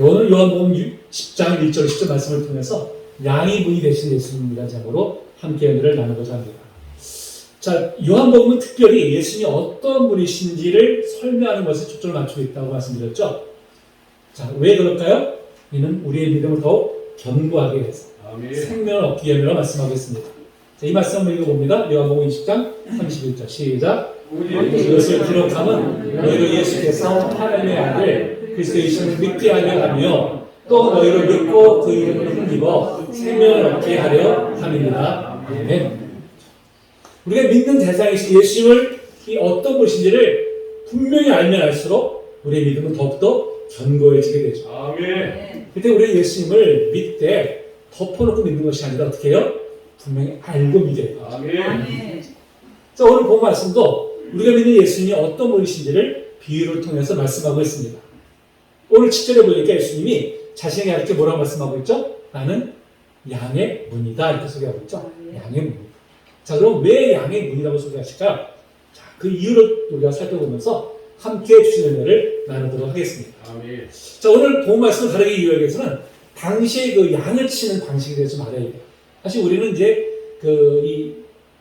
오늘 요한복음 10장 1절 10절 말씀을 통해서 양이 분이 되신 예수님이라는 제목으로 함께 연애를 나누고자 합니다. 자, 요한복음은 특별히 예수님이 어떤 분이신지를 설명하는 것에 초점을 맞추고 있다고 말씀드렸죠. 자, 왜 그럴까요? 이는 우리의 믿음을 더욱 견고하게 해서 생명을 얻기 위함이라고 말씀하고 있습니다. 자, 이 말씀 한번 읽어봅니다. 요한복음 20장 31절 시작. 이것을 기록함은 너희로 예수께서 하나님의 아들 그리스도이심을 믿게 하려 하며 또 너희를 믿고 그 이름을 힘입어 생명을 얻게 하려 함입니다. 아멘. 우리가 믿는 대상이신 예수님을 어떤 분이신지를 분명히 알면 알수록 우리의 믿음은 더욱더 견고해지게 되죠. 아멘. 그때 우리는 예수님을 믿되 덮어놓고 믿는 것이 아니라 어떻게 해요? 분명히 알고 믿어야 돼요. 아멘. 자, 오늘 본 말씀도 우리가 믿는 예수님이 어떤 분이신지를 비유를 통해서 말씀하고 있습니다. 오늘 7절에 보니까 예수님이 자신에게 이렇게 뭐라고 말씀하고 있죠? 나는 양의 문이다 이렇게 소개하고 있죠. 양의 문. 자, 그럼 왜 양의 문이라고 소개하실까요? 자, 그 이유를 우리가 살펴보면서 함께 주신 은혜를 나누도록 하겠습니다. 아멘. 자, 오늘 본 말씀을 다르게 이해하기 위해서는 당시에 그 양을 치는 방식에 대해서 좀 알아야 돼요. 사실 우리는 이제 이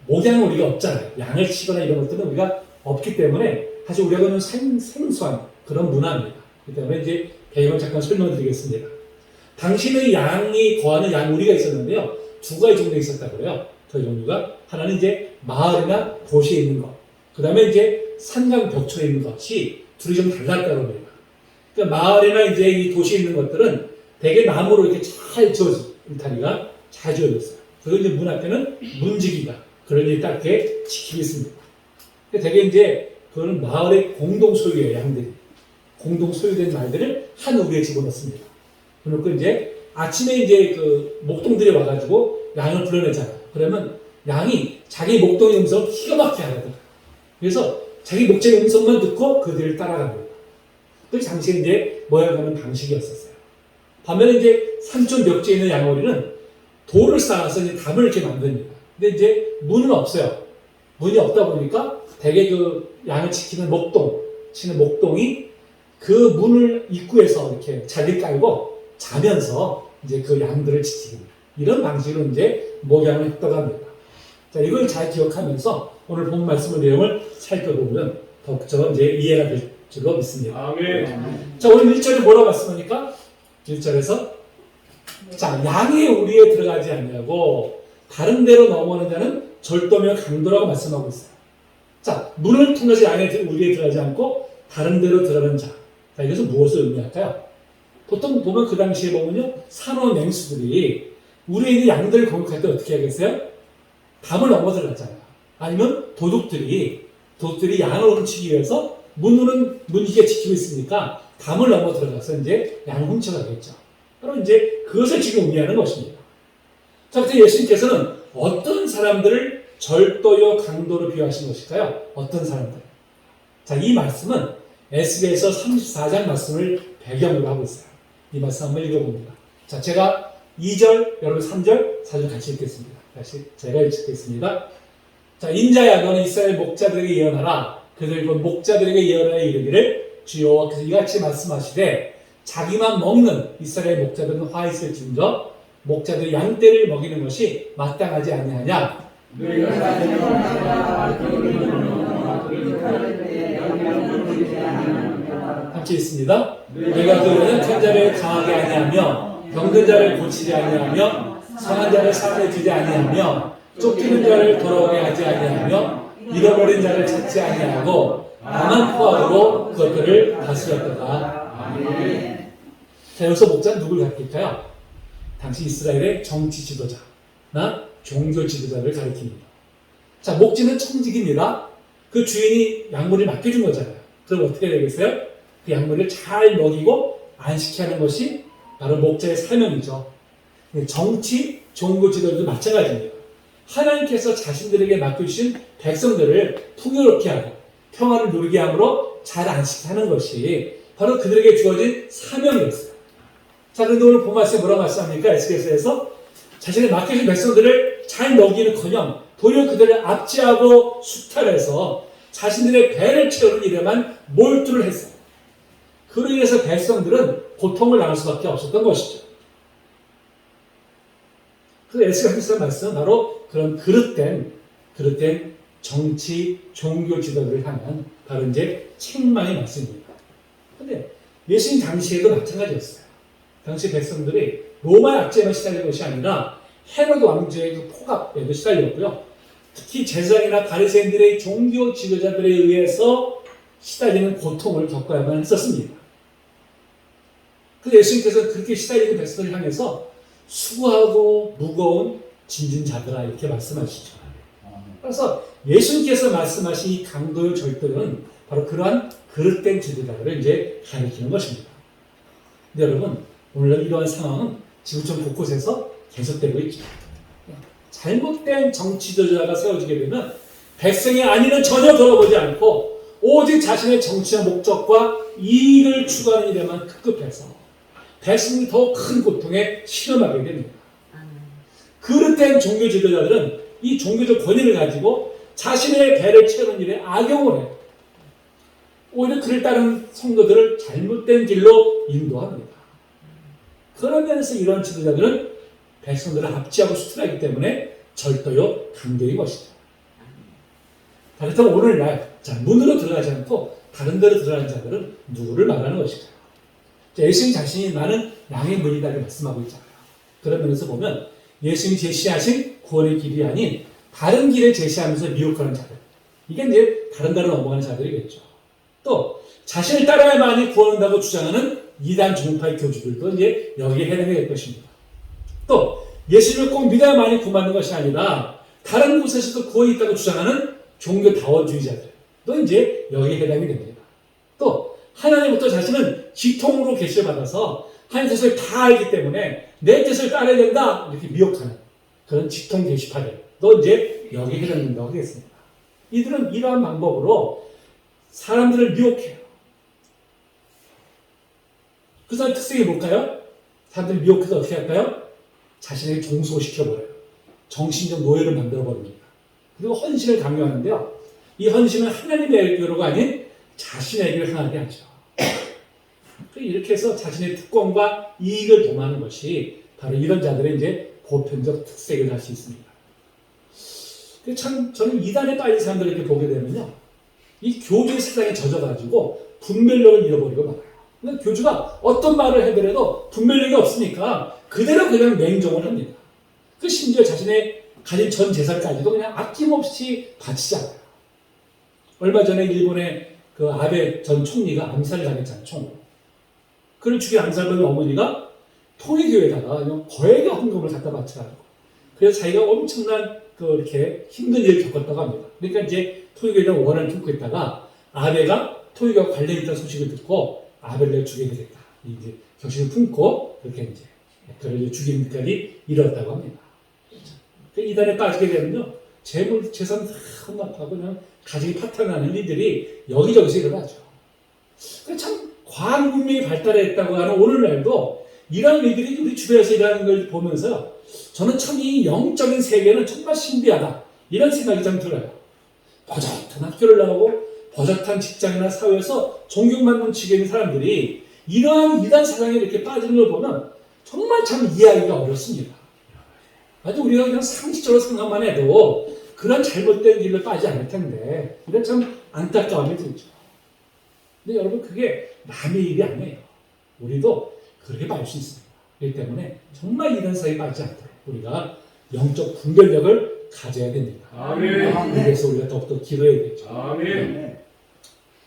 목양은 우리가 없잖아요. 양을 치거나 이런 것들은 우리가 없기 때문에 사실 우리하고는 생소한 그런 문화입니다. 그렇기 때문에 이제 배경을 잠깐 설명드리겠습니다. 당시는 양이 거하는 양우리가 있었는데요. 두 가지 종류가 있었다고요. 그 종류가 하나는 이제 마을이나 도시에 있는 것, 그 다음에 이제 산강 벽초에 있는 것이 둘이 좀 달랐다고 합니다. 그러니까 마을이나 이제 이 도시에 있는 것들은 대개 나무로 이렇게 잘 지어진 울타리가 잘 지어졌어요. 그리고 이제 문 앞에는 문지기가 그런 일이 딱 이렇게 지키고 있습니다. 대개 이제 그거는 마을의 공동 소유예요, 양들이. 공동 소유된 말들을 한 우리에 집어넣습니다. 그리고 이제 아침에 이제 그 목동들이 와가지고 양을 불러내잖아요. 그러면 양이 자기 목동의 음성을 기가 막히게 하거든요. 그래서 자기 목적의 음성만 듣고 그들을 따라갑니다. 그 당시에 이제 모여가는 방식이었었어요. 반면에 이제 산촌 벽지에 있는 양어리는 돌을 쌓아서 이제 담을 이렇게 만듭니다. 근데 이제 문은 없어요. 문이 없다 보니까 대개 그 양을 지키는 목동이 그 문을 입구에서 이렇게 자리 깔고 자면서 이제 그 양들을 지키는 이런 방식으로 이제 목양을 했다고 합니다. 자, 이걸 잘 기억하면서 오늘 본 말씀의 내용을 살펴보면 더욱더 이제 이해가 될 줄로 믿습니다. 아멘. 자, 오늘 1절에 뭐라고 말씀하니까 1절에서 자, 양이 우리에 들어가지 않냐고 다른 데로 넘어오는 자는 절도며 강도라고 말씀하고 있어요. 자, 문을 통해서 양이 우리에 들어가지 않고 다른 데로 들어가는 자. 자, 이것은 무엇을 의미할까요? 보통 보면 그 당시에 보면요, 산호 맹수들이 우리에 있는 양들을 공격할 때 어떻게 하겠어요? 담을 넘어 들어갔잖아요. 아니면 도둑들이 양을 훔치기 위해서 문기가 지키고 있으니까 담을 넘어 들어가서 이제 양을 훔쳐가겠죠. 바로 이제 그것을 지금 의미하는 것입니다. 자, 그때 예수님께서는 어떤 사람들을 절도요 강도로 비유하신 것일까요? 어떤 사람들? 자, 이 말씀은 에스겔서 34장 말씀을 배경으로 하고 있어요. 이 말씀 한번 읽어봅니다. 자, 제가 2절, 여러분 3절, 4절 같이 읽겠습니다. 다시 제가 읽겠습니다. 자, 인자야 너는 이스라엘 목자들에게 예언하라. 그들 곧 목자들에게 예언하여 이르기를 주여 여호와께서 이같이 말씀하시되 자기만 먹는 이스라엘 목자들은 화 있을진저 목자들이 양떼를 먹이는 것이 마땅하지 아니하냐. 함께 있습니다. 내가 그들은 큰 자를 강하게 아니하며 병든 자를 고치지 아니하며 상한 자를 사하게 주지 아니하며 쫓기는 자를 돌아오게 하지 아니하며 잃어버린 자를 찾지 아니하고 다만 포함으로 그것들을 다스렸도다. 아멘. 자, 여기서 목자는 누굴 가리킬까요? 당시 이스라엘의 정치 지도자나 종교 지도자를 가리킵니다. 자, 목지는 청직입니다. 그 주인이 양물을 맡겨준 거잖아요. 그럼 어떻게 되겠어요? 그 양물을 잘 먹이고 안식케 하는 것이 바로 목자의 사명이죠. 정치, 종교 지도자도 마찬가지입니다. 하나님께서 자신들에게 맡겨주신 백성들을 풍요롭게 하고 평화를 누리게 함으로 잘 안식케 하는 것이 바로 그들에게 주어진 사명이었어요. 자, 그런데 오늘 본 말씀에 뭐라고 말씀합니까? 에스겔서에서 자신의 맡겨진 백성들을 잘 먹이는커녕 도리어 그들을 압제하고 수탈해서 자신들의 배를 채우는 일에만 몰두를 했어요. 그로 인해서 백성들은 고통을 당할 수밖에 없었던 것이죠. 그래서 에스겔 하는 말씀은 바로 그런 그릇된 정치, 종교 지도를 향한 바로 이제 책망의 말씀입니다. 그런데 예수님 당시에도 마찬가지였어요. 당시 백성들이 로마의 압제에 시달린 것이 아니라 헤로드 왕조의 그 폭압에도 시달렸고요. 특히 제사장이나 바리새인들의 종교 지도자들에 의해서 시달리는 고통을 겪어야만 했었습니다. 그래서 예수님께서 그렇게 시달리는 백성을 향해서 수고하고 무거운 짐진자들아 이렇게 말씀하시죠. 그래서 예수님께서 말씀하신 이 강도요 절도는 바로 그러한 그릇된 지도자들을 이제 가리키는 것입니다. 근데 여러분, 오늘날 이러한 상황은 지구촌 곳곳에서 계속되고 있죠. 잘못된 정치 지도자가 세워지게 되면 백성의 안위는 전혀 돌아보지 않고 오직 자신의 정치적 목적과 이익을 추구하는 일에만 급급해서 백성이 더 큰 고통에 실험하게 됩니다. 그릇된 종교 지도자들은 이 종교적 권위를 가지고 자신의 배를 채우는 일에 악용을 해요. 오히려 그를 따르는 성도들을 잘못된 길로 인도합니다. 그런 면에서 이런 지도자들은 백성들을 압제하고 수탈하기 때문에 절도요 강도인 것이죠. 그렇다면 오늘날 문으로 들어가지 않고 다른 데로 들어가는 자들은 누구를 말하는 것일까요? 예수님 자신이 나는 양의 문이다 이렇게 말씀하고 있잖아요. 그런 면에서 보면 예수님이 제시하신 구원의 길이 아닌 다른 길을 제시하면서 미혹하는 자들, 이게 이제 다른 데로 넘어가는 자들이겠죠. 또 자신을 따라야만이 구원한다고 주장하는 이단 종파의 교주들도 이제 여기에 해당이 될 것입니다. 또 예수님을 꼭 믿어야만이 구원받는 것이 아니라 다른 곳에서도 구원이 있다고 주장하는 종교 다원주의자들도 이제 여기에 해당이 됩니다. 또 하나님부터 자신은 지통으로 계시를 받아서 하나님 뜻을 다 알기 때문에 내 뜻을 따라야 된다 이렇게 미혹하는 그런 지통 계시파들도 이제 여기에 해당된다고 하겠습니다. 이들은 이러한 방법으로 사람들을 미혹해요. 그 사람의 특성이 뭘까요? 사람들을 미혹해서 어떻게 할까요? 자신에게 종소시켜버려요. 정신적 노예를 만들어버립니다. 그리고 헌신을 강요하는데요. 이 헌신은 하나님에게로가 아닌 자신에게 향하게 하죠. 이렇게 해서 자신의 특권과 이익을 도모하는 것이 바로 이런 자들의 이제 보편적 특색을 할 수 있습니다. 참 저는 이단에 빠진 사람들을 이렇게 보게 되면요, 이 교주의 세상에 젖어가지고 분별력을 잃어버리고 말아요. 그러니까 교주가 어떤 말을 해더라도 분별력이 없으니까 그대로 그냥 맹종을 합니다. 그 심지어 자신의 가진 전 재산까지도 그냥 아낌없이 바치잖아요. 얼마 전에 일본의 그 아베 전 총리가 암살을 당했잖아요, 총으로. 그를 죽인 암살범의 어머니가 통일교에다가 거액의 헌금을 갖다 바쳐가지고, 그래서 자기가 엄청난 이렇게 힘든 일을 겪었다고 합니다. 그러니까 이제 통일교에 원한을 품고 있다가 아베가 통일교와 관련있다는 소식을 듣고 아베를 내가 죽여야 되겠다. 이제 결심을 품고 그렇게 이제 그를 죽이는 데까지 이뤘다고 합니다. 그 이단에 빠지게 되면요, 재물, 재산 다 혼납하고 그냥 가정이 파탄나는 일들이 여기저기서 일어나죠. 참 과학 문명이 발달했다고 하는 오늘날도 이런 일들이 우리 주변에서 일어나는 걸 보면서 저는 참 이 영적인 세계는 정말 신비하다 이런 생각이 좀 들어요. 버젓한 학교를 나오고 버젓한 직장이나 사회에서 존경받는 직에 있는 사람들이 이러한 이단 사상에 이렇게 빠지는 걸 보면 정말 참 이해하기가 어렵습니다. 아주 우리가 그냥 상식적으로 생각만 해도 그런 잘못된 길로 빠지지 않을 텐데 이런 참 안타까움이 들죠. 근데 여러분, 그게 남의 일이 아니에요. 우리도 그렇게 빠질 수 있습니다. 그렇기 때문에 정말 이런 사이에 빠지지 않도록 우리가 영적 분별력을 가져야 됩니다. 아멘. 그래서 우리가 더욱더 기도해야겠죠. 아멘.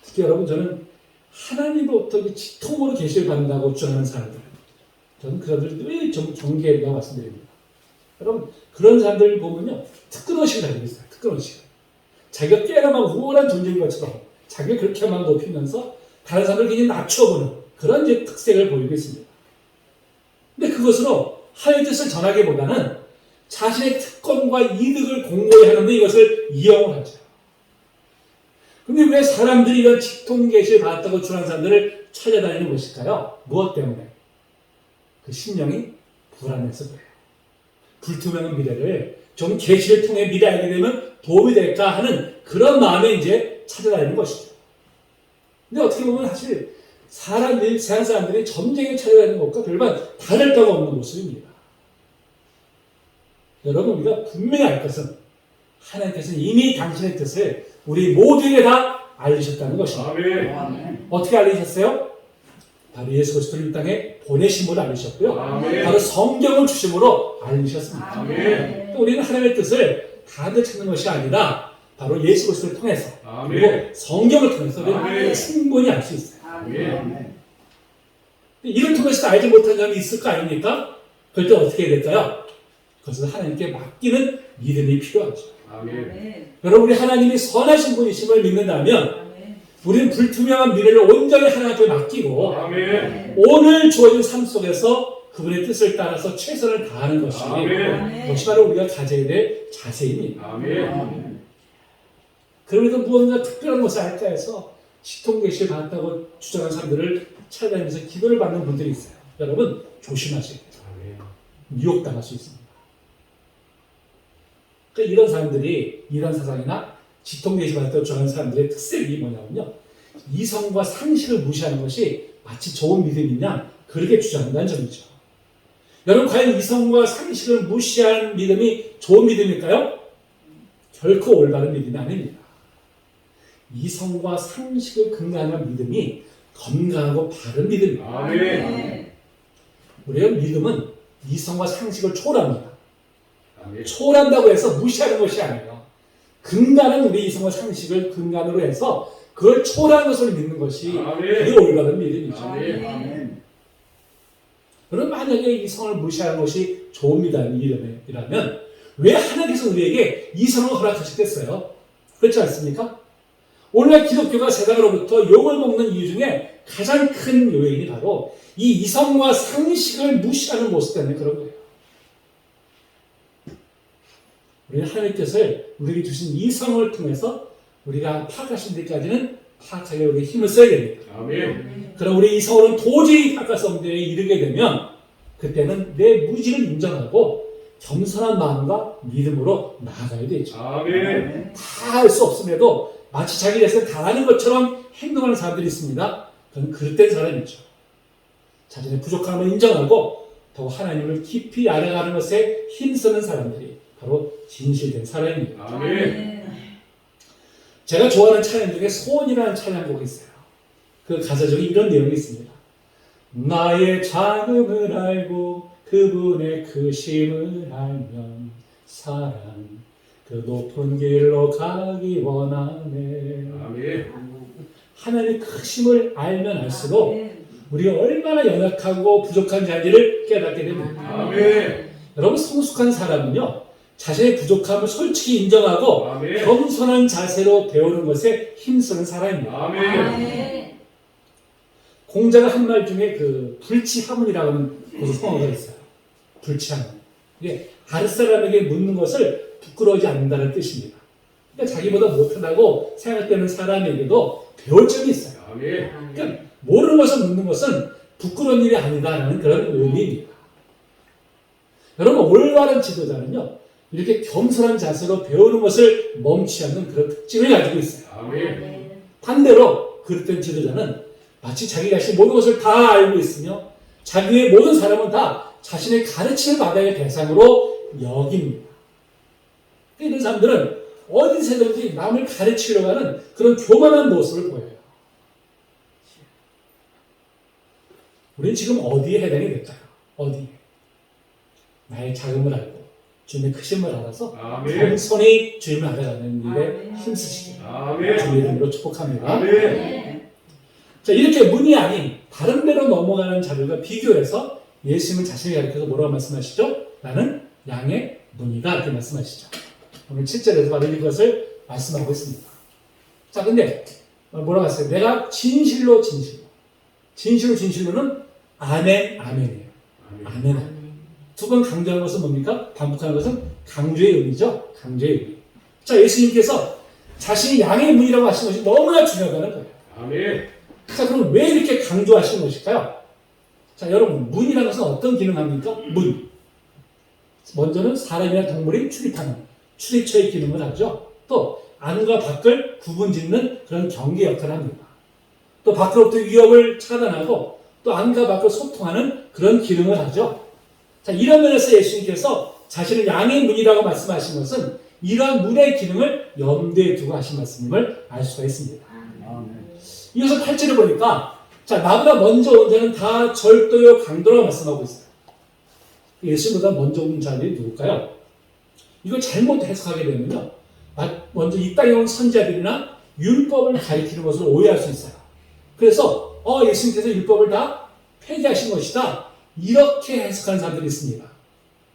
특히 여러분, 저는 하나님으로부터 지통으로 계시를 받는다고 주장하는 사람들, 저는 그 사람들 늘 좀 경계해야 된다고 말씀드립니다. 여러분, 그런 사람들 보면요, 특권의식을 가지고 있어요. 특권의식. 자기가 깨어나면 우월한 존재인 것처럼 자기가 그렇게 막 높이면서 다른 사람을 굉장히 낮춰보는 그런 이제 특색을 보이고 있습니다. 근데 그것으로 하나님의 뜻을 전하기보다는 자신의 특권과 이득을 공고히 하는데 이것을 이용을 하죠. 근데 왜 사람들이 이런 직통 계시를 받았다고 주장하는 사람들을 찾아다니는 것일까요? 무엇 때문에? 그 심령이 불안해서 그래요. 불투명한 미래를 좀 계시를 통해 미래 알게 되면 도움이 될까 하는 그런 마음에 이제 찾아다니는 것이죠. 근데 어떻게 보면 사실 세상 사람들이 점쟁이 찾아가는 것과 별반 다를 바가 없는 모습입니다. 여러분, 우리가 분명히 알 것은 하나님께서 이미 당신의 뜻을 우리 모두에게 다 알리셨다는 것입니다. 아멘. 어떻게 알리셨어요? 바로 예수 그리스도를 이 땅에 보내심으로 알리셨고요. 아멘. 바로 성경을 주심으로 알리셨습니다. 아멘. 또 우리는 하나님의 뜻을 다들 찾는 것이 아니라 바로 예수 그리스도를 통해서 아멘. 그리고 성경을 통해서 우리는 아멘. 충분히 알 수 있어요. 아멘. 이를 통해서 알지 못한 점이 있을 거 아닙니까? 그럴 때 어떻게 해야 될까요? 그것은 하나님께 맡기는 믿음이 필요하죠. 아멘. 여러분, 우리 하나님이 선하신 분이심을 믿는다면 우리는 불투명한 미래를 온전히 하나님께 맡기고 아멘. 오늘 주어진 삶 속에서 그분의 뜻을 따라서 최선을 다하는 것이 아멘. 그것이 바로 우리가 가져야 될 자세입니다. 아멘. 그러면서 무언가 특별한 것을 할까 해서 식통계시를 받았다고 주장하는 사람들을 찾아다니면서 기도를 받는 분들이 있어요. 여러분, 조심하셔야 돼요. 아멘. 미혹당할 수 있습니다. 그러니까 이런 사람들이 이런 사상이나 지통계시 받았다고 주장하는 사람들의 특색이 뭐냐면요, 이성과 상식을 무시하는 것이 마치 좋은 믿음이냐 그렇게 주장한다는 점이죠. 여러분, 과연 이성과 상식을 무시하는 믿음이 좋은 믿음일까요? 결코 올바른 믿음이 아닙니다. 이성과 상식을 근거하는 믿음이 건강하고 바른 믿음입니다. 아멘. 우리의 믿음은 이성과 상식을 초월합니다. 아멘. 초월한다고 해서 무시하는 것이 아니에요. 근간은 우리 이성과 상식을 근간으로 해서 그걸 초월하는 것을 믿는 것이 아멘. 그게 올바른 믿음이죠. 아멘. 그럼 만약에 이성을 무시하는 것이 좋은 믿음이라면 왜 하나님께서 우리에게 이성을 허락하셨겠어요? 그렇지 않습니까? 오늘날 기독교가 세상으로부터 욕을 먹는 이유 중에 가장 큰 요인이 바로 이 이성과 상식을 무시하는 모습 때문에 그런 거예요. 우리는 하나님의 뜻을 우리에게 주신 이성을 통해서 우리가 파악하신 데까지는 파악하려고 우리 힘을 써야 됩니다. 아멘. 그럼 우리 이성으로는 도저히 파악할 수 없는 데에 이르게 되면 그때는 내 무지를 인정하고 겸손한 마음과 믿음으로 나아가야 되죠. 아멘. 다 할 수 없음에도 마치 자기 자신을 다 아는 것처럼 행동하는 사람들이 있습니다. 그건 그릇된 사람이죠. 자신의 부족함을 인정하고 더 하나님을 깊이 알아가는 것에 힘쓰는 사람들이 바로 진실된 사람입니다. 아멘. 제가 좋아하는 찬양 중에 소원이라는 찬양곡이 있어요. 그 가사 중에 이런 내용이 있습니다. 나의 작음을 알고 그분의 크심을 알면 사랑 그 높은 길로 가기 원하네. 아멘. 하나님의 크심을 알면 알수록 우리가 얼마나 연약하고 부족한 자인지를 깨닫게 됩니다. 아멘. 여러분, 성숙한 사람은요, 자신의 부족함을 솔직히 인정하고 아멘. 겸손한 자세로 배우는 것에 힘쓰는 사람입니다. 아멘. 공자가 한 말 중에 그 불치하문이라고 하는 그 성어가 있어요. 불치하문. 이게 다른 사람에게 묻는 것을 부끄러워하지 않는다는 뜻입니다. 그러니까 자기보다 못하다고 생각되는 사람에게도 배울 점이 있어요. 아멘. 그러니까 모르는 것을 묻는 것은 부끄러운 일이 아니다라는 그런 의미입니다. 여러분, 올바른 지도자는요, 이렇게 겸손한 자세로 배우는 것을 멈추지 않는 그런 특징을 가지고 있어요. 아멘. 반대로 그릇된 지도자는 마치 자기 자신이 모든 것을 다 알고 있으며 자기의 모든 사람은 다 자신의 가르침을 받아야 할 대상으로 여깁니다. 이런 사람들은 어디서든지 남을 가르치려고 하는 그런 교만한 모습을 보여요. 우리는 지금 어디에 해당이 될까요? 어디에? 나의 작음을 알고 주님의 크심을 알아서 아멘. 겸손히 주님을 알아가는 일에 아멘. 힘쓰시길 아멘. 주님의 이름으로 축복합니다. 아멘. 자, 이렇게 문이 아닌 다른 데로 넘어가는 자들과 비교해서 예수님은 자신이 가르쳐서 뭐라고 말씀하시죠? 나는 양의 문이다, 이렇게 말씀하시죠. 오늘 7절에서 바로 이것을 말씀하고 있습니다. 자, 근데 뭐라고 했어요? 내가 진실로 진실로는 아멘, 아멘이에요. 아멘. 두 번 강조하는 것은 뭡니까? 반복하는 것은 강조의 의미죠. 강조의 의미. 자, 예수님께서 자신이 양의 문이라고 하신 것이 너무나 중요하다는 거예요. 아멘. 자, 그럼 왜 이렇게 강조하시는 것일까요? 자, 여러분, 문이라는 것은 어떤 기능을 합니까? 문. 먼저는 사람이나 동물이 출입처의 기능을 하죠. 또 안과 밖을 구분 짓는 그런 경계 역할을 합니다. 또 또 밖으로부터 위협을 차단하고 또 안과 밖으로 소통하는 그런 기능을 하죠. 자, 이런 면에서 예수님께서 자신을 양의 문이라고 말씀하신 것은 이러한 문의 기능을 염두에 두고 하신 말씀임을 알 수가 있습니다. 이어서 8절을 보니까 자, 나보다 먼저 온 자는 다 절도요 강도라고 말씀하고 있어요. 예수보다 먼저 온 자들이 누굴까요? 이걸 잘못 해석하게 되면요, 먼저 이 땅에 온 선지자들이나 율법을 가리키는 것을 오해할 수 있어요. 그래서 예수님께서 율법을 다 폐기하신 것이다, 이렇게 해석하는 사람들이 있습니다.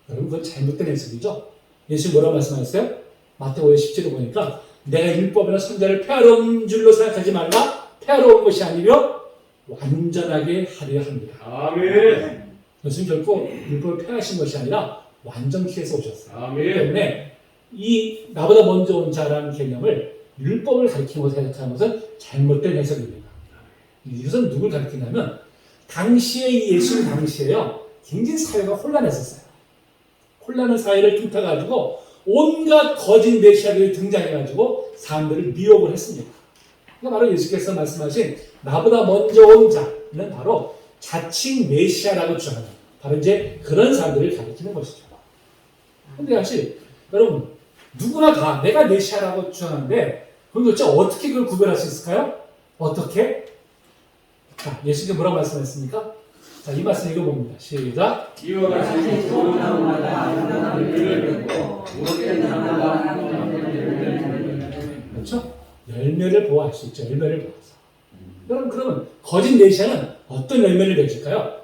여러분, 그건 잘못된 해석이죠. 예수님 뭐라고 말씀하셨어요? 마태복음 10절을 보니까 내가 율법이나 선지자를 폐하러 온 줄로 생각하지 말라. 폐하러 온 것이 아니라 완전하게 하려 합니다. 아멘. 예수님 결코 율법을 폐하신 것이 아니라 완전히 해서 오셨어요. 아멘. 그렇기 때문에 이 나보다 먼저 온 자라는 개념을 율법을 가리키는 것을 해석하는 것은 잘못된 해석입니다. 이것은 누굴 가리키냐면 당시에 이 예수님 당시에요, 굉장히 사회가 혼란했었어요. 혼란한 사회를 틈타가지고 온갖 거짓 메시아들이 등장해가지고 사람들을 미혹을 했습니다. 그러니까 바로 예수께서 말씀하신 나보다 먼저 온 자는 바로 자칭 메시아라고 주장하는, 바로 이제 그런 사람들을 가리키는 것이죠. 근데 사실 여러분, 누구나 다 내가 메시아라고 주장하는데 그럼 도대체 어떻게 그걸 구별할 수 있을까요? 어떻게? 자, 예수님께서 뭐라고 말씀하셨습니까? 자, 이 말씀 읽어봅니다. 시작. 이와 같이 좋은 나무마다 열매를 맺고 못된 나무가 그렇죠? 열매를 보아 할 수 있죠. 열매를 보아서. 여러분, 그러면 거짓 메시아는 어떤 열매를 맺을까요?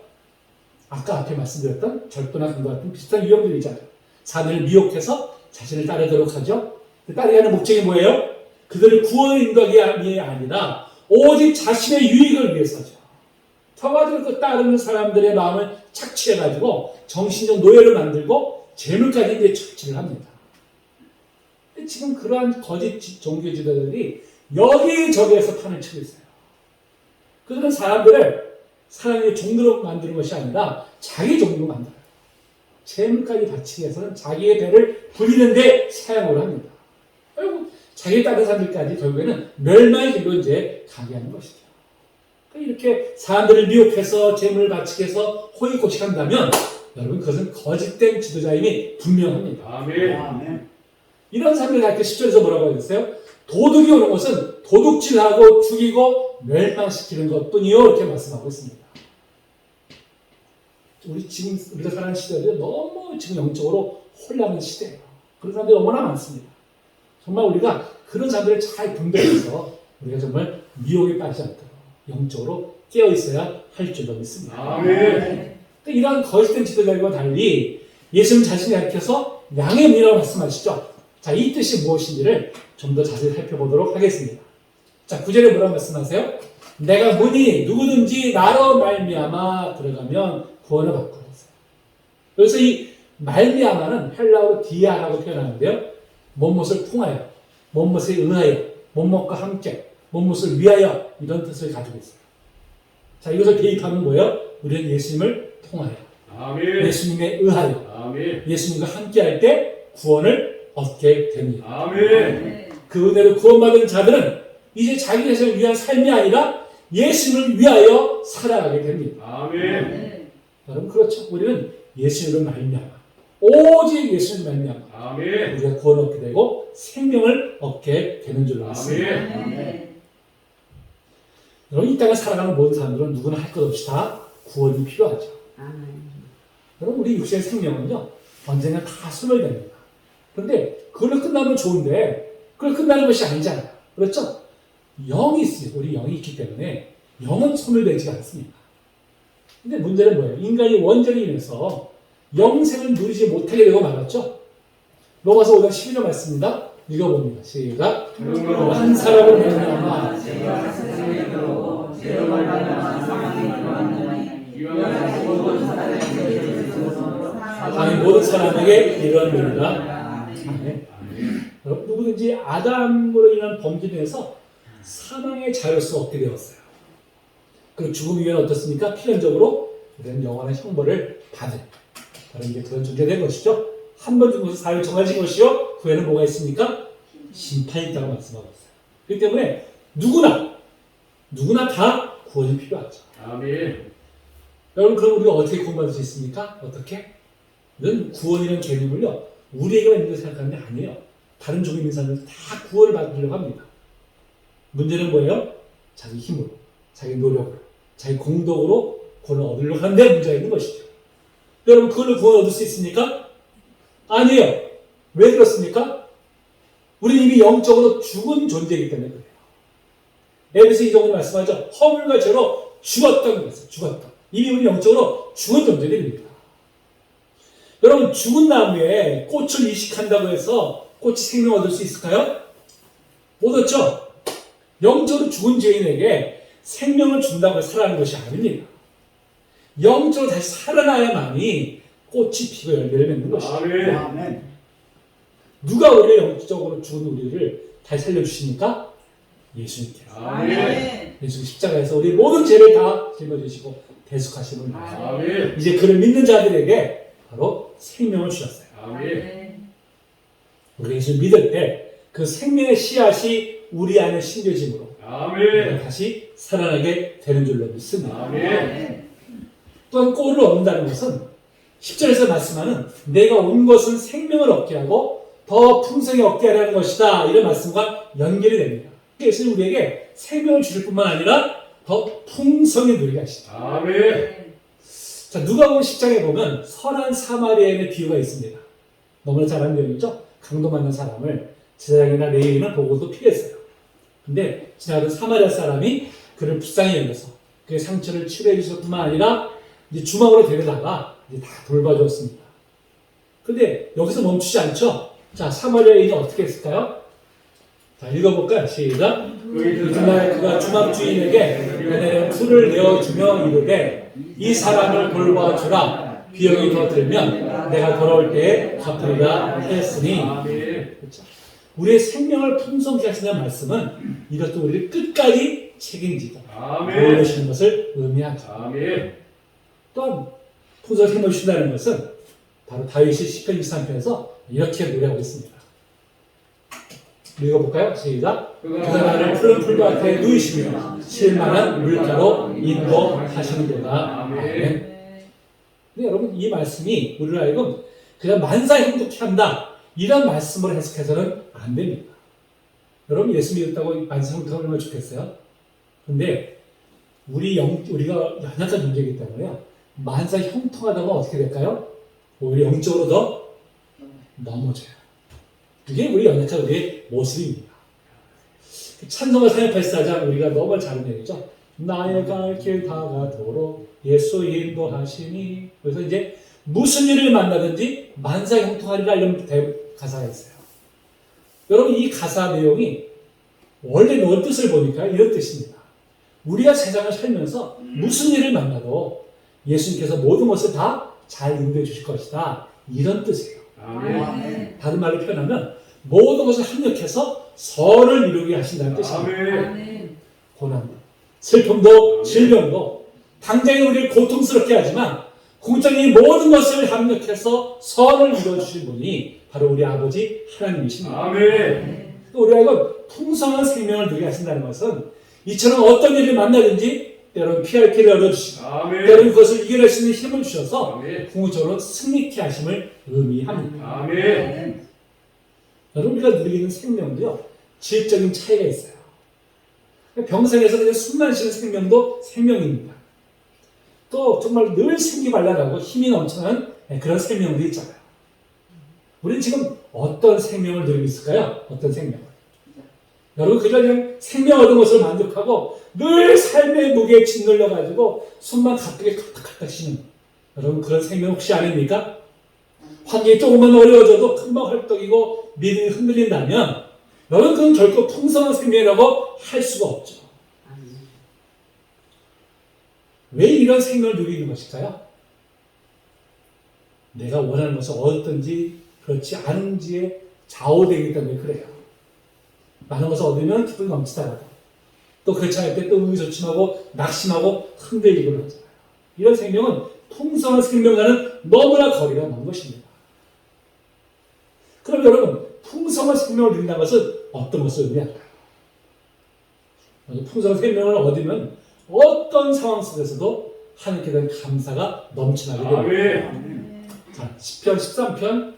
아까 앞에 말씀드렸던 절도나 강도 같은 비슷한 유형들이잖아요. 사람들을 미혹해서 자신을 따르도록 하죠. 따르게 하는 목적이 뭐예요? 그들을 구원에 인도하기 아니라 오직 자신의 유익을 위해서죠. 저가지고 그 따르는 사람들의 마음을 착취해가지고 정신적 노예를 만들고 재물까지 이제 착취를 합니다. 지금 그러한 거짓 종교 지도자들이 여기저기에서 판을 치고 있어요. 그들은 사람들을 사람의 종로로 만드는 것이 아니라 자기 종로로 만들어요. 재물까지 바치기 위해서는 자기의 배를 부리는 데 사용을 합니다. 결국 자기 다른 사람들까지 결국에는 멸망의 길로 이제 가게 하는 것이죠. 이렇게 사람들을 미혹해서 재물을 바치게 해서 호의고식한다면 여러분, 그것은 거짓된 지도자임이 분명합니다. 아멘. 이런 사람들이 이렇게 10절에서 뭐라고 하겠어요? 도둑이 오는 것은 도둑질하고 죽이고 멸망시키는 것뿐이요, 이렇게 말씀하고 있습니다. 우리가 사는 시대가 너무 지금 영적으로 혼란한 시대예요. 그런 사람들이 너무나 많습니다. 정말 우리가 그런 사람들을 잘 분별해서 우리가 정말 미혹에 빠지지 않도록 영적으로 깨어 있어야 할 줄로 믿습니다. 아멘. 이러한 거짓된 지도자들과 달리 예수님 자신이 가르쳐서 양의 문이라고 말씀하시죠. 자, 이 뜻이 무엇인지를 좀 더 자세히 살펴보도록 하겠습니다. 자, 9절에 뭐라고 말씀하세요? 내가 문이 누구든지 나로 말미암아 들어가면 구원을 받고 있어요. 그래서 이 말미암아는 헬라어로 디아라고 표현하는데요, 무엇을 통하여, 무엇에 의하여, 무엇과 함께, 무엇을 위하여, 이런 뜻을 가지고 있어요. 자, 이것을 대입하면 뭐예요? 우리는 예수님을 통하여, 아멘. 예수님에 의하여, 아멘. 예수님과 함께 할 때 구원을 얻게 됩니다. 아멘. 그 은혜로 구원받은 자들은 이제 자기 자신을 위한 삶이 아니라 예수님을 위하여 살아가게 됩니다. 아멘. 여러분, 그렇죠? 우리는 예수님을 말미암아, 오직 예수님을 말미암아 아멘. 우리가 구원을 얻게 되고 생명을 얻게 되는 줄로 믿습니다. 아멘. 여러분, 이 땅에 살아가는 모든 사람들은 누구나 할 것 없이 다 구원이 필요하죠. 여러분, 우리 육신의 생명은요, 언젠가 다 소멸됩니다. 그런데 그걸로 끝나면 좋은데 그걸 끝나는 것이 아니잖아요. 그렇죠? 영이 있어요. 우리 영이 있기 때문에 영은 소멸되지 않습니다. 근데 문제는 뭐예요? 인간이 원죄로 인해서 영생을 누리지 못하게 되고 말았죠. 로마서 5장 11절 말씀입니다. 읽어봅니다. 시작. 한 사람을 말미암아 제가 세상에 들어오고 죄로 말미암아 사망에 들어왔느니 이와 같이 모든 사람에게 아니 모든 사람에게 이러합니다. 여러분, 누구든지 아담으로 인한 범죄 중에서 사망의 자유를 얻게 되었어요. 그 죽음 이후에는 어떻습니까? 필연적으로 우리는 영원한 형벌을 받을 바로 이제 그런 존재가 된 것이죠. 한 번 죽어서 사회를 정해진 것이요, 그 후에는 뭐가 있습니까? 심판이 있다고 말씀하고 있어요. 그렇기 때문에 누구나 다 구원이 필요하죠. 아멘. 여러분 그럼 우리가 어떻게 구원받을 수 있습니까? 어떻게? 는 구원이라는 개념을요 우리에게만 있는 생각하는 게 아니에요. 다른 종이 있는 사람들 다 구원을 받으려고 합니다. 문제는 뭐예요? 자기 힘으로, 자기 노력으로, 자기 공덕으로 구원을 얻으려고 하는데 문제가 있는 것이죠. 여러분 그걸로 구원 얻을 수 있습니까? 아니에요. 왜 그렇습니까? 우리는 이미 영적으로 죽은 존재이기 때문에 그래요. 에베소 2장에 말씀하죠. 허물과 죄로 죽었다는 것이죠. 죽었다. 이미 우리 영적으로 죽은 존재들입니다. 여러분 죽은 나무에 꽃을 이식한다고 해서 꽃이 생명 얻을 수 있을까요? 못 얻죠. 영적으로 죽은 죄인에게 생명을 준다고 해서 살아나는 것이 아닙니다. 영적으로 다시 살아나야만이 꽃이 피고 열매를 맺는 것이죠. 아멘. 누가 우리의 영적으로 죽은 우리를 다시 살려주십니까? 예수님께서. 아멘. 예수님 십자가에서 우리 모든 죄를 다 짊어지시고 대속하시는 분이에요. 아멘. 이제 그를 믿는 자들에게 바로 생명을 주셨어요. 아멘. 우리 예수를 믿을 때 그 생명의 씨앗이 우리 안에 심겨짐으로 아멘. 다시 살아나게 되는 줄로 믿습니다. 아멘. 또한 꼴을 얻는다는 것은 10절에서 말씀하는 내가 온 것은 생명을 얻게 하고 더 풍성히 얻게 하라는 것이다. 이런 말씀과 연결이 됩니다. 예수님 우리에게 생명을 주실 뿐만 아니라 더 풍성히 누리게 하시다. 아멘. 자, 누가복음 10장에 보면 선한 사마리아인의 비유가 있습니다. 너무나 잘 아는 내용이죠. 강도 맞는 사람을 제사장이나 레위인은 보고도 피했어요. 근데 지나가던 사마리아 사람이 그를 불쌍히 여겨서 그의 상처를 치료해 주실 뿐만 아니라 이제 주막으로 데려다가 이제 다 돌봐주었습니다. 근데 여기서 멈추지 않죠. 자, 사마리아인이 어떻게 했을까요? 자, 읽어볼까요? 시작. 이튿날 그가 주막 주인에게 그네 풀을 내어주며 이르되 이 사람을 돌봐주라. 비용이 더 들면 내가 돌아올 때에 갚으리라 하였으니. 그렇죠. 우리의 생명을 풍성케 하시는 말씀은 이것도 우리를 끝까지 책임지고 보호하시는 것을 의미하죠. 아멘. 또한 풍성을 해놓으신다는 것은 바로 다윗이 시편 23편에서 이렇게 노래하고 있습니다. 읽어볼까요? 시작. 그가 나를 푸른 풀밭에 누이시며 쉴만한 물가로 인도하시는도다. 아멘. 근데 여러분 이 말씀이 우리를 하여금 그냥 만사형통케 한다 이런 말씀으로 해석해서는 안 됩니다. 여러분 예수 믿었다고 만사형통하는 건 좋겠어요? 근데 우리가 연약한 존재이기 때문에요. 만사형통하다면 어떻게 될까요? 오히려 영적으로 더 넘어져요. 그게 우리 연약한 우리의 모습입니다. 찬송가 384장 우리가 너무 잘 아는 얘기죠. 나의 갈 길 다가도록 예수 인도하시니. 그래서 이제 무슨 일을 만나든지 만사형통하리라 이런 가사가 있어요. 여러분 이 가사 내용이 원래 놓은 뜻을 보니까 이런 뜻입니다. 우리가 세상을 살면서 무슨 일을 만나도 예수님께서 모든 것을 다 잘 인도해 주실 것이다. 이런 뜻이에요. 아멘. 다른 말로 표현하면 모든 것을 합력해서 선을 이루게 하신다는 뜻입니다. 아멘. 고난도, 슬픔도, 질병도 당장에 우리를 고통스럽게 하지만 공장이 모든 것을 합력해서 선을 이루어주신 분이 바로 우리 아버지 하나님이십니다. 아멘. 우리가 풍성한 생명을 누리게 하신다는 것은 이처럼 어떤 일을 만나든지 때로는 피할 길을 열어주시고 때로는 그것을 이겨낼 수 있는 힘을 주셔서 궁극적으로 승리케 하심을 의미합니다. 아멘. 여러분 우리가 누리는 생명도요 질적인 차이가 있어요. 병상에서 그냥 숨만 쉬는 생명도 생명입니다. 또 정말 늘 생기발랄하고 힘이 넘치는 그런 생명도 있잖아요. 우리는 지금 어떤 생명을 누리고 있을까요? 어떤 생명을? 여러분 그냥 생명 얻은 것을 만족하고 늘 삶의 무게에 짓눌려가지고 숨만 가쁘게 가득 쉬는 여러분 그런 생명 혹시 아닙니까? 환경이 조금만 어려워져도 금방 헐떡이고 믿음이 흔들린다면 여러분 그건 결코 풍성한 생명이라고 할 수가 없죠. 왜 이런 생명을 누리는 것일까요? 내가 원하는 것을 얻었든지 그렇지 않은지에 좌우되기 때문에 그래요. 많은 것을 얻으면 기쁨이 넘치다가도 또 그렇지 않을 때 또 의기소침하고 낙심하고 흔들리고 그러잖아요. 이런 생명은 풍성한 생명과는 너무나 거리가 먼 것입니다. 그럼 여러분 풍성한 생명을 누린다는 것은 어떤 것을 의미할까요? 풍성한 생명을 얻으면 어떤 상황 속에서도 하나님께 대한 감사가 넘쳐나게 됩니다. 아멘. 자, 10편 13편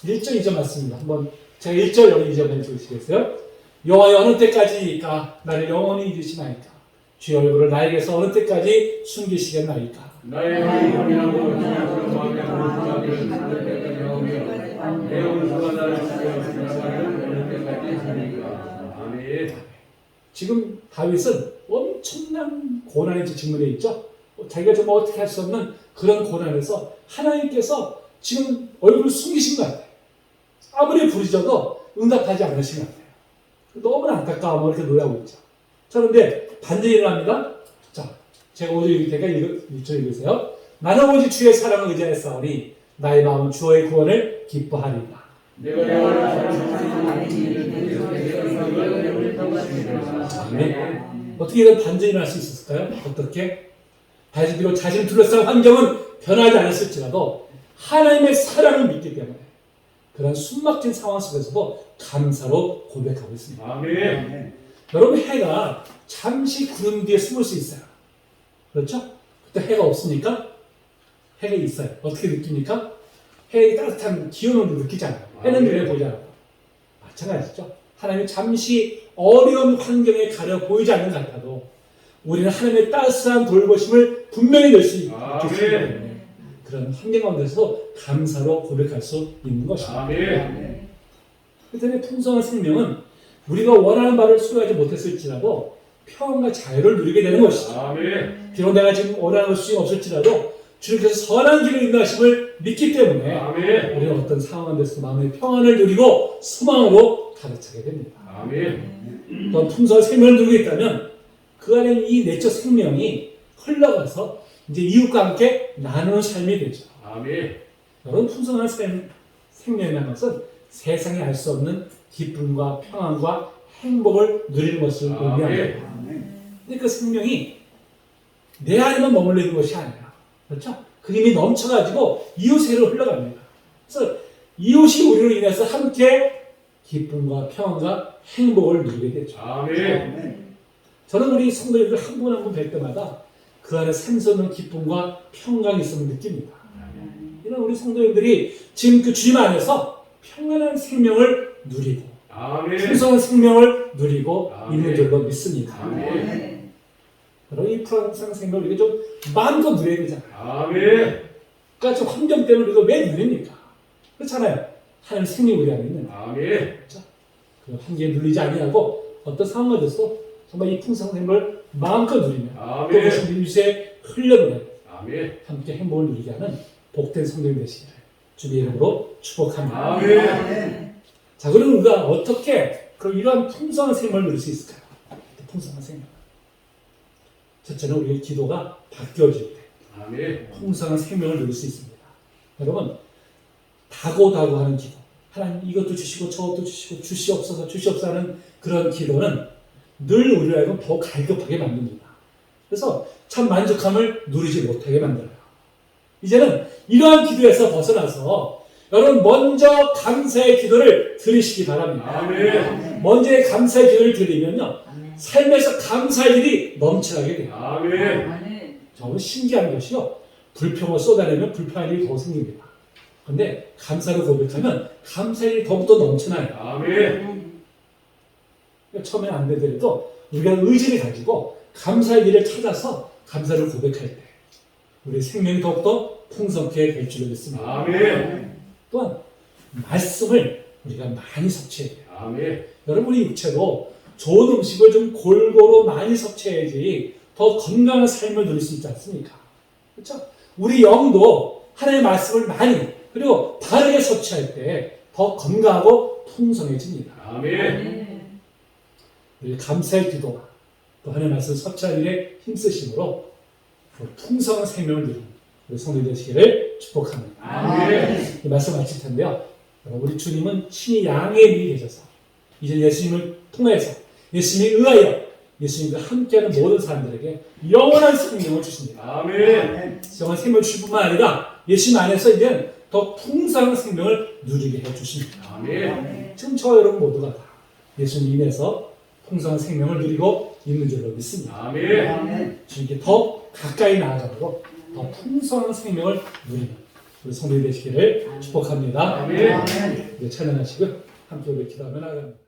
1절 2절 말씀입니다. 한번 제가 1절 여기 2절 해주시겠어요? 여호와여 어느 때까지이까 나를 영원히 잊으시나이까 주의 얼굴을 나에게서 어느 때까지 숨기시겠나이까 나의 영혼이라고 주의 마음에 거룩하기를 찾을 때까지 하오며 내 원수가 나를 죽여 어느 때까지 하리까. 아멘. 지금 다윗은 엄청난 고난에 직면해 있죠. 자기가 좀 어떻게 할 수 없는 그런 고난에서 하나님께서 지금 얼굴을 숨기신 것 같아요. 아무리 부르짖어도 응답하지 않으신 것 같아요. 너무나 안타까워 이렇게 노래하고 있죠. 자, 그런데 반전이 일어납니다. 자, 제가 5절 읽을 테니까 1절 읽으세요. 나는 오직 주의 사랑을 의지하였사오니 나의 마음은 주의 구원을 기뻐하리라. 내가 여호와를 사랑하는 이를 아멘. 어떻게 이런 반전이 일어날 수 있었을까요? 어떻게? 다윗이 비록 자신을 둘러싼 환경은 변하지 않았을지라도 하나님의 사랑을 믿기 때문에 그런 숨막힌 상황 속에서도 감사로 고백하고 있습니다. 아멘. 여러분, 해가 잠시 구름 뒤에 숨을 수 있어요. 그렇죠? 그때 해가 없으니까 해가 있어요. 어떻게 느낍니까? 해의 따뜻한 기운을 느끼지 않아요. 해는 눈에 보지 않아요. 마찬가지죠. 하나님이 잠시 어려운 환경에 가려 보이지 않는 것 같아도 우리는 하나님의 따스한 돌보심을 분명히 낼 수 있겠습니다. 그런 환경 가운데서도 감사로 고백할 수 있는 것입니다. 아멘. 그때문에 풍성한 생명은 우리가 원하는 바를 수행하지 못했을지라도 평안과 자유를 누리게 되는 것이죠. 아멘. 비록 내가 지금 원하는 것이 없을지라도 주님께서 선한 길을 인도하심을 믿기 때문에 아멘. 우리는 어떤 상황 가운데서 마음의 평안을 누리고 소망으로 가득 차게 됩니다. 아멘. 또 풍성한 생명을 누리고 있다면 그 안에 이 내적 생명이 흘러가서 이제 이웃과 함께 나누는 삶이 되죠. 아멘. 여러분, 풍성한 생명이라는 것은 세상에 알 수 없는 기쁨과 평안과 행복을 누리는 것을 의미합니다. 근데 그 생명이 내 안에만 머물러 있는 것이 아니라, 그렇죠? 그 힘이 넘쳐가지고 이웃에로 흘러갑니다. 그래서 이웃이 우리로 인해서 함께 기쁨과 평안과 행복을 누리게 되죠. 아멘. 저는 우리 성도님들 한 분 한 분 뵐 때마다 그 안에 샘솟는 기쁨과 평강이 있음을 느낍니다. 이런 우리 성도님들이 지금 그 주님 안에서 평안한 생명을 누리고 아멘. 풍성한 생명을 누리고 아멘. 있는 줄로 믿습니다. 아멘. 여러분, 이 풍성한 생명을 우리가 좀 마음껏 누려야 되잖아요. 아멘. 그러니까 좀 환경 때문에 우리가 왜 누립니까? 그렇잖아요. 하나님 생명이 우리 안에 있는 거예요. 아멘. 그렇죠? 그 환경에 눌리지 아니하고 어떤 상황에서 정말 이 풍성한 생명을 마음껏 누리며 또 아멘. 그것을 민주에 흘려보내 아멘. 함께 행복을 누리게 하는 복된 성도님 되시기를 주님의 이름으로 축복합니다. 아멘. 자, 그럼 우리가 어떻게 그럼 이러한 풍성한 생명을 누릴 수 있을까요? 풍성한 생명. 첫째는 우리의 기도가 바뀌어질 때 아멘. 풍성한 생명을 누릴 수 있습니다. 여러분, 다고다고 하는 기도, 하나님 이것도 주시고 저것도 주시고 주시옵소서 하는 그런 기도는 늘 우리를 하여금 더 갈급하게 만듭니다. 그래서 참 만족함을 누리지 못하게 만들어요. 이제는 이러한 기도에서 벗어나서 여러분, 먼저 감사의 기도를 드리시기 바랍니다. 아멘. 먼저 감사의 기도를 드리면요, 삶에서 감사의 일이 넘쳐나게 돼요. 아멘. 정말 신기한 것이요, 불평을 쏟아내면 불평할 일이 더 생깁니다. 그런데 감사를 고백하면 감사의 일이 더욱더 넘쳐나요. 아멘. 처음에는 안 되더라도 우리가 의지를 가지고 감사의 일을 찾아서 감사를 고백할 때 우리의 생명이 더욱더 풍성케 될 줄을 믿습니다. 아멘. 또한 말씀을 우리가 많이 섭취해야 돼요. 아멘. 여러분이 육체도 좋은 음식을 좀 골고루 많이 섭취해야지 더 건강한 삶을 누릴 수 있지 않습니까? 그렇죠? 우리 영도 하나님의 말씀을 많이 그리고 바르게 섭취할 때 더 건강하고 풍성해집니다. 아멘. 우리 감사의 기도와 또 하나님의 말씀을 섭취할 일에 힘쓰심으로 풍성한 생명을 누리는 우리 성도 되시기를 축복합니다. 아멘. 이 말씀 마칠 텐데요. 우리 주님은 친히 양의 위에 계셔서 이제 예수님을 통해서 예수님에 의하여 예수님과 함께하는 모든 사람들에게 영원한 생명을 주십니다. 아멘. 영원한 생명을 주실 뿐만 아니라 예수님 안에서 이제 더 풍성한 생명을 누리게 해주십니다. 아멘. 지금 저와 여러분 모두가 다 예수님 인해서 풍성한 생명을 누리고 있는 줄로 믿습니다. 아멘. 주님께 더 가까이 나아가고 더 풍성한 생명을 누리는 우리 성도들 되시기를 축복합니다. 아멘. 네, 찬양하시고요. 함께 우리 기도하며 나아갑니다.